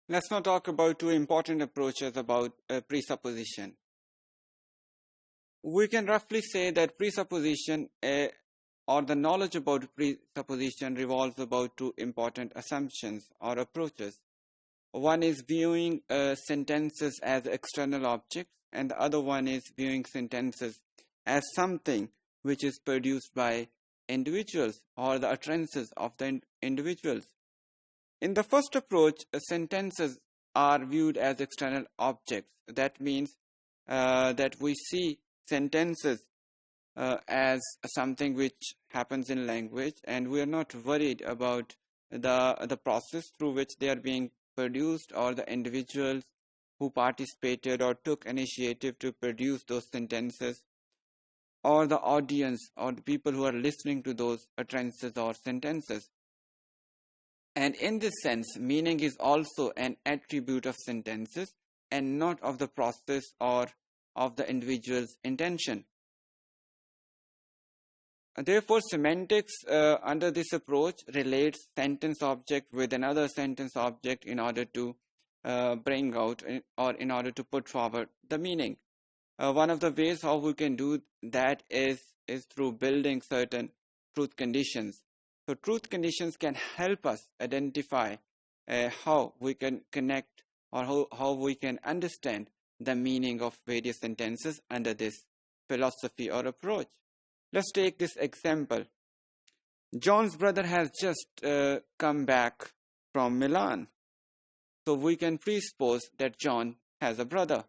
Let's now talk about two important approaches about presupposition. We can roughly say that presupposition or the knowledge about presupposition revolves about two important assumptions or approaches. One is viewing sentences as external objects, and the other one is viewing sentences as something which is produced by individuals or the utterances of the individuals. In the first approach, sentences are viewed as external objects. That means that we see sentences as something which happens in language, and we are not worried about the process through which they are being produced or the individuals who participated or took initiative to produce those sentences, or the audience or the people who are listening to those utterances or sentences. And in this sense, meaning is also an attribute of sentences and not of the process or of the individual's intention. Therefore, semantics under this approach relates sentence object with another sentence object in order to bring out or in order to put forward the meaning. One of the ways how we can do that is through building certain truth conditions. So truth conditions can help us identify how we can connect or how we can understand the meaning of various sentences under this philosophy or approach. Let's take this example. John's brother has just come back from Milan. So we can presuppose that John has a brother.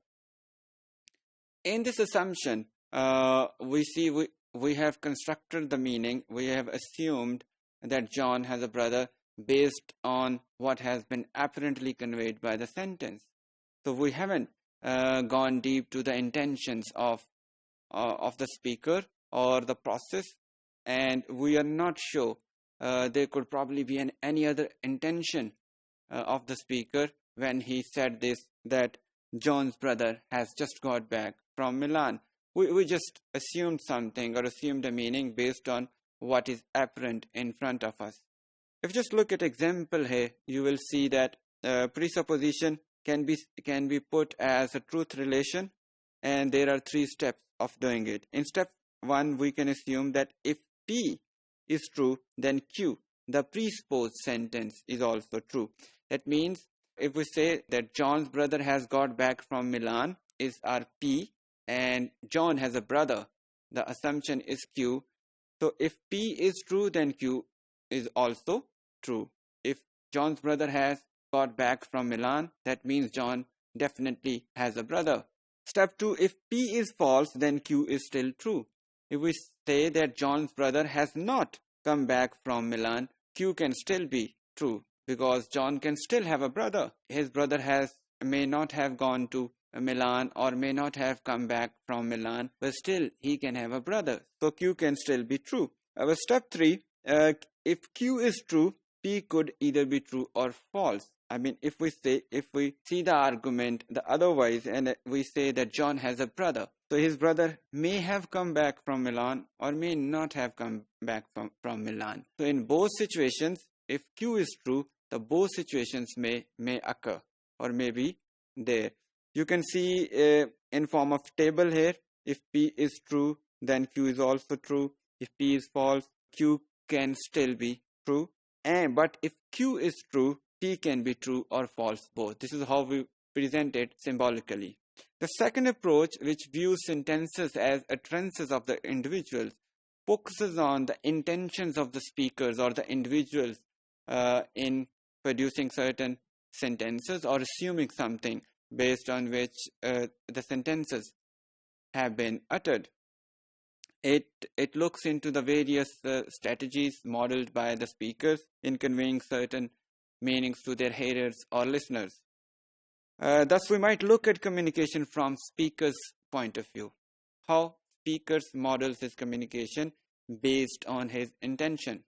In this assumption, we have constructed the meaning. We have assumed that John has a brother based on what has been apparently conveyed by the sentence. So we haven't gone deep to the intentions of the speaker or the process, and we are not sure there could probably be any other intention of the speaker when he said this, that John's brother has just got back from Milan. We just assumed something or assumed a meaning based on what is apparent in front of us. If you just look at example here, you will see that presupposition can be put as a truth relation, and there are three steps of doing it. In step 1, we can assume that if P is true, then Q, the presupposed sentence, is also true. That means if we say that John's brother has got back from Milan is our P, and John has a brother, the assumption is Q. So if P is true, then Q is also true. If John's brother has got back from Milan, that means John definitely has a brother. Step 2, if P is false, then Q is still true. If we say that John's brother has not come back from Milan, Q can still be true because John can still have a brother. His brother may not have gone to Milan or may not have come back from Milan, but still he can have a brother. So Q can still be true. Step 3, if Q is true, P could either be true or false. I mean, if we see the argument the otherwise, and we say that John has a brother, so his brother may have come back from Milan or may not have come back from Milan. So in both situations, if Q is true, the both situations may occur or may be there. You can see in form of table here, if P is true, then Q is also true. If P is false, Q can still be true. But if Q is true, P can be true or false both. This is how we present it symbolically. The second approach, which views sentences as utterances of the individuals, focuses on the intentions of the speakers or the individuals in producing certain sentences or assuming something based on which the sentences have been uttered. It looks into the various strategies modeled by the speakers in conveying certain meanings to their hearers or listeners. Thus, we might look at communication from speaker's point of view. How speakers models his communication based on his intention.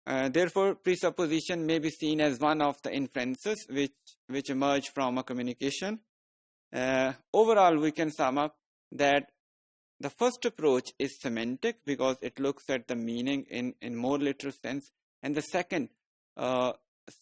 Therefore, presupposition may be seen as one of the inferences which emerge from a communication. Overall, we can sum up that the first approach is semantic because it looks at the meaning in more literal sense, and the second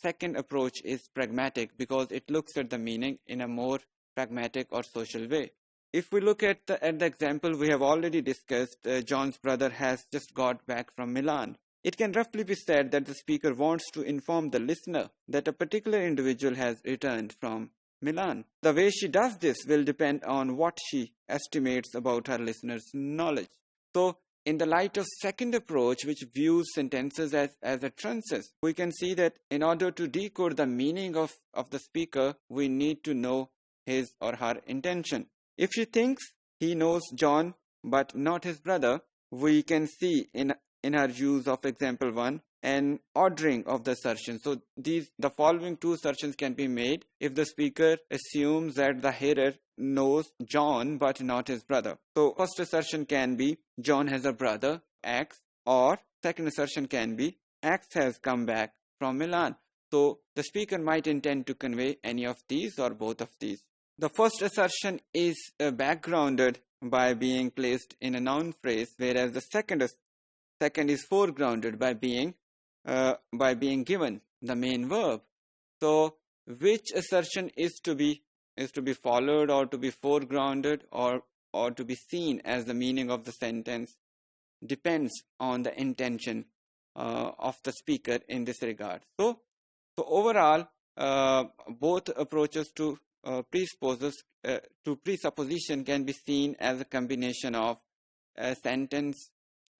second approach is pragmatic because it looks at the meaning in a more pragmatic or social way. If we look at the example we have already discussed, John's brother has just got back from Milan. It can roughly be said that the speaker wants to inform the listener that a particular individual has returned from Milan. The way she does this will depend on what she estimates about her listener's knowledge. So, in the light of second approach, which views sentences as utterances, we can see that in order to decode the meaning of the speaker, we need to know his or her intention. If she thinks he knows John but not his brother, we can see in her use of example 1 an ordering of the assertion. So the following two assertions can be made if the speaker assumes that the hearer knows John but not his brother. So first assertion can be John has a brother X, or second assertion can be X has come back from Milan. So the speaker might intend to convey any of these or both of these. The first assertion is backgrounded by being placed in a noun phrase, whereas the second is foregrounded by being given the main verb. So which assertion is to be followed or to be foregrounded or to be seen as the meaning of the sentence depends on the intention of the speaker in this regard. So overall, both approaches to presupposition can be seen as a combination of a sentence,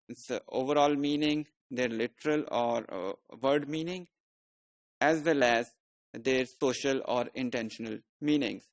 its overall meaning, their literal or word meaning, as well as their social or intentional meanings.